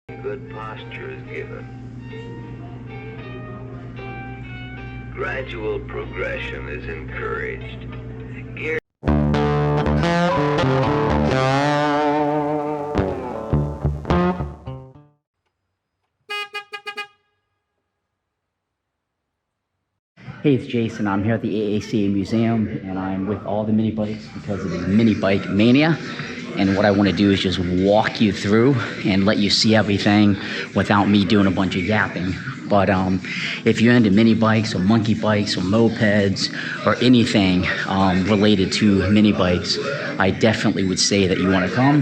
Good posture is given. Gradual progression is encouraged. Gear Hey, it's Jason. I'm here at the AACA Museum, and I'm with all the mini bikes because of the Minibike Mania. And what I want to do is just walk you through and let you see everything without me doing a bunch of yapping. But if you're into mini bikes or monkey bikes or mopeds or anything related to mini bikes, I definitely would say that you want to come.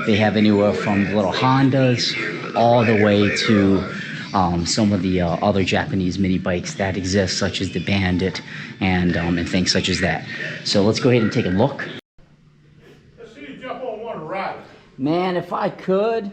They have anywhere from little Hondas all the way to some of the other Japanese mini bikes that exist, such as the Bandit and things such as that. So let's go ahead and take a look. Let's see you jump on one ride. Man, if I could.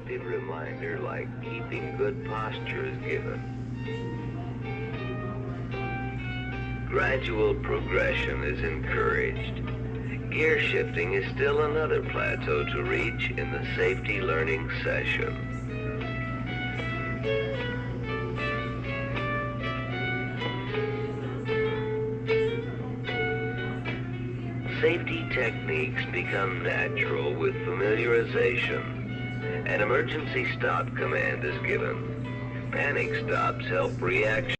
unexpected reminder like keeping good posture is given. Gradual progression is encouraged. Gear shifting is still another plateau to reach in the safety learning session. Safety techniques become natural with familiarization. An emergency stop command is given. Panic stops help reaction.